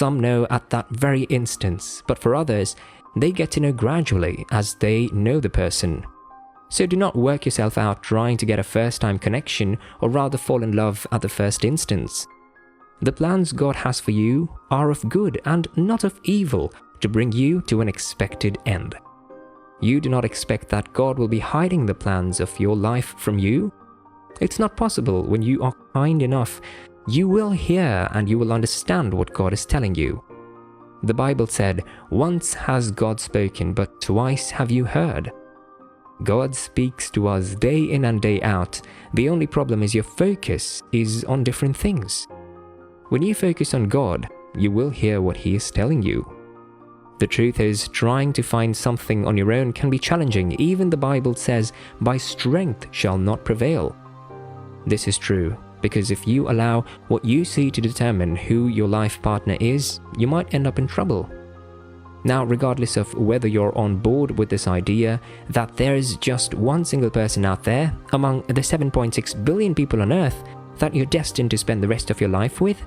Some know at that very instance, but for others, they get to know gradually as they know the person. So do not work yourself out trying to get a first-time connection or rather fall in love at the first instance. The plans God has for you are of good and not of evil to bring you to an expected end. You do not expect that God will be hiding the plans of your life from you. It's not possible. When you are kind enough, you will hear and you will understand what God is telling you. The Bible said, "Once has God spoken, but twice have you heard." God speaks to us day in and day out. The only problem is your focus is on different things. When you focus on God, you will hear what He is telling you. The truth is, trying to find something on your own can be challenging. Even the Bible says, "By strength shall not prevail." This is true, because if you allow what you see to determine who your life partner is, you might end up in trouble. Now, regardless of whether you're on board with this idea that there is just one single person out there among the 7.6 billion people on Earth that you're destined to spend the rest of your life with,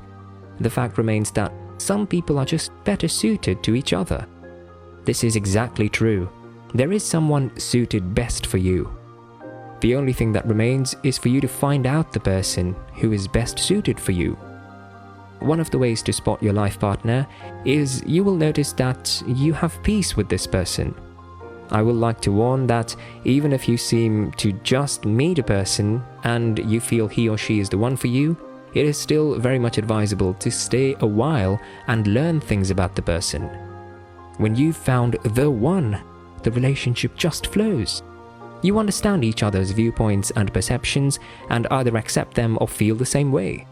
the fact remains that some people are just better suited to each other. This is exactly true. There is someone suited best for you. The only thing that remains is for you to find out the person who is best suited for you. One of the ways to spot your life partner is you will notice that you have peace with this person. I would like to warn that even if you seem to just meet a person and you feel he or she is the one for you, it is still very much advisable to stay a while and learn things about the person. When you've found the one, the relationship just flows. You understand each other's viewpoints and perceptions and either accept them or feel the same way.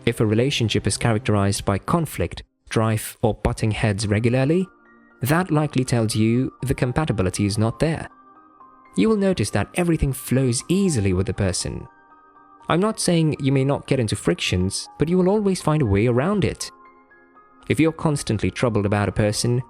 If a relationship is characterized by conflict, strife, or butting heads regularly, that likely tells you the compatibility is not there. You will notice that everything flows easily with the person. I'm not saying you may not get into frictions, but you will always find a way around it. If you're constantly troubled about a person,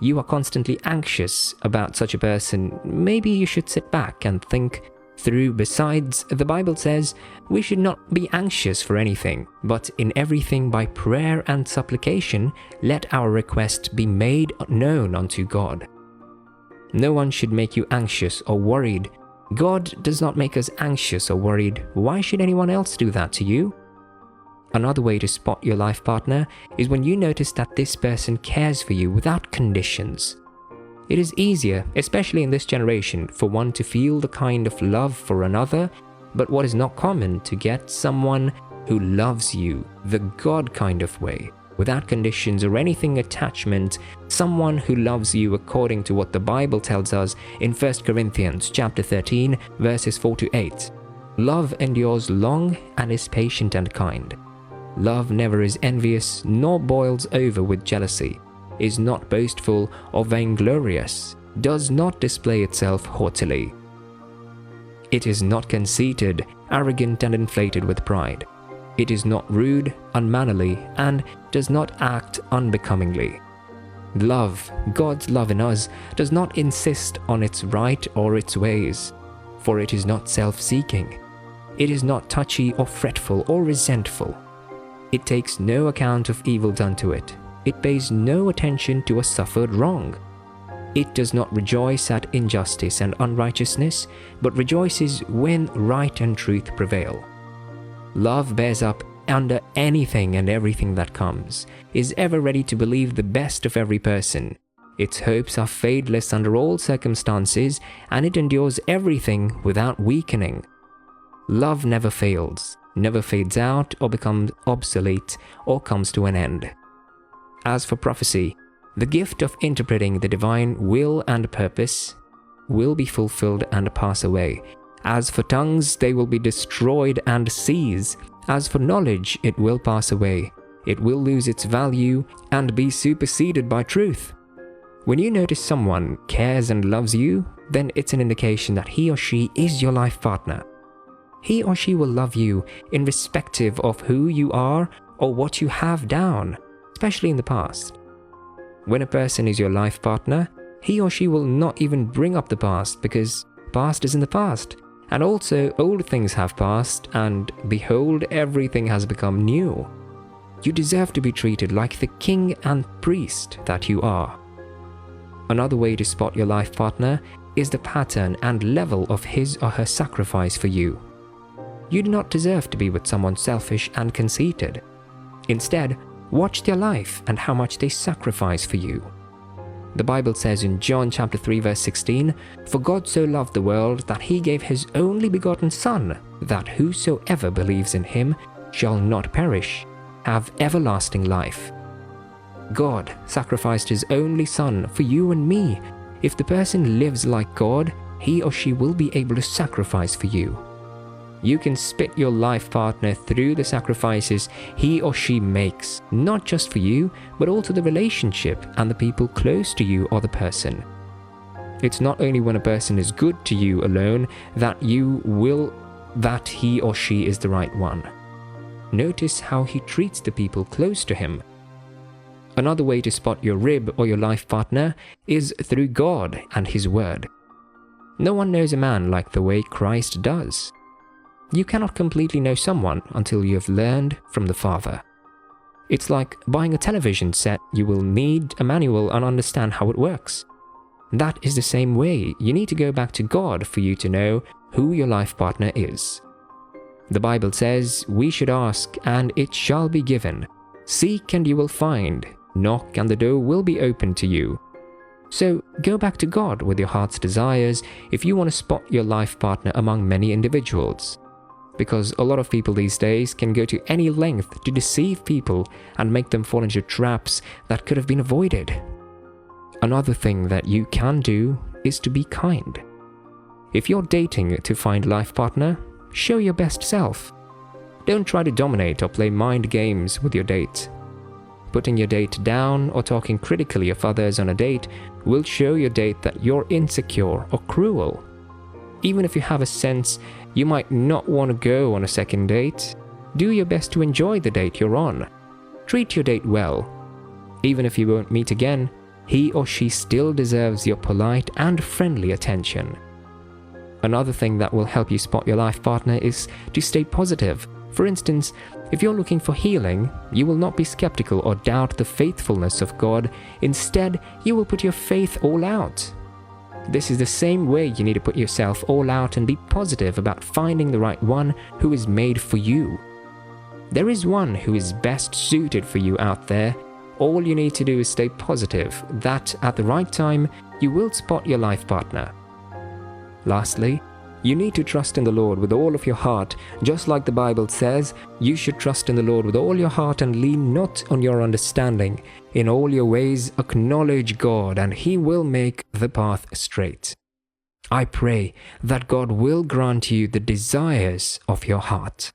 you are constantly anxious about such a person, maybe you should sit back and think through. Besides, the Bible says we should not be anxious for anything, but in everything by prayer and supplication, let our request be made known unto God. No one should make you anxious or worried. God does not make us anxious or worried. Why should anyone else do that to you? Another way to spot your life partner is when you notice that this person cares for you without conditions. It is easier, especially in this generation, for one to feel the kind of love for another, but what is not common to get someone who loves you the God kind of way, without conditions or anything attachment, someone who loves you according to what the Bible tells us in 1 Corinthians chapter 13, verses 4 to 8. Love endures long and is patient and kind. Love never is envious, nor boils over with jealousy, is not boastful or vainglorious, does not display itself haughtily. It is not conceited, arrogant and inflated with pride. It is not rude, unmannerly, and does not act unbecomingly. Love, God's love in us, does not insist on its right or its ways, for it is not self-seeking. It is not touchy or fretful or resentful. It takes no account of evil done to it. It pays no attention to a suffered wrong. It does not rejoice at injustice and unrighteousness, but rejoices when right and truth prevail. Love bears up under anything and everything that comes, is ever ready to believe the best of every person. Its hopes are fadeless under all circumstances, and it endures everything without weakening. Love never fails, never fades out or becomes obsolete or comes to an end. As for prophecy, the gift of interpreting the divine will and purpose will be fulfilled and pass away. As for tongues, they will be destroyed and cease. As for knowledge, it will pass away. It will lose its value and be superseded by truth. When you notice someone cares and loves you, then it's an indication that he or she is your life partner. He or she will love you irrespective of who you are or what you have done, especially in the past. When a person is your life partner, he or she will not even bring up the past because past is in the past. And also, old things have passed, and behold, everything has become new. You deserve to be treated like the king and priest that you are. Another way to spot your life partner is the pattern and level of his or her sacrifice for you. You do not deserve to be with someone selfish and conceited. Instead, watch their life and how much they sacrifice for you. The Bible says in John chapter 3 verse 16, "For God so loved the world that he gave his only begotten Son, that whosoever believes in him shall not perish, have everlasting life." God sacrificed his only Son for you and me. If the person lives like God, he or she will be able to sacrifice for you. You can spit your life partner through the sacrifices he or she makes, not just for you, but also the relationship and the people close to you or the person. It's not only when a person is good to you alone that you will that he or she is the right one. Notice how he treats the people close to him. Another way to spot your rib or your life partner is through God and his word. No one knows a man like the way Christ does. You cannot completely know someone until you have learned from the Father. It's like buying a television set. You will need a manual and understand how it works. That is the same way. You need to go back to God for you to know who your life partner is. The Bible says we should ask and it shall be given. Seek and you will find. Knock and the door will be opened to you. So go back to God with your heart's desires if you want to spot your life partner among many individuals. Because a lot of people these days can go to any length to deceive people and make them fall into traps that could have been avoided. Another thing that you can do is to be kind. If you're dating to find a life partner, show your best self. Don't try to dominate or play mind games with your date. Putting your date down or talking critically of others on a date will show your date that you're insecure or cruel. Even if you have a sense you might not want to go on a second date, do your best to enjoy the date you're on. Treat your date well. Even if you won't meet again, he or she still deserves your polite and friendly attention. Another thing that will help you spot your life partner is to stay positive. For instance, if you're looking for healing, you will not be skeptical or doubt the faithfulness of God. Instead, you will put your faith all out. This is the same way you need to put yourself all out and be positive about finding the right one who is made for you. There is one who is best suited for you out there. All you need to do is stay positive that at the right time you will spot your life partner. Lastly, you need to trust in the Lord with all of your heart. Just like the Bible says, you should trust in the Lord with all your heart and lean not on your understanding. In all your ways acknowledge God and he will make the path straight. I pray that God will grant you the desires of your heart.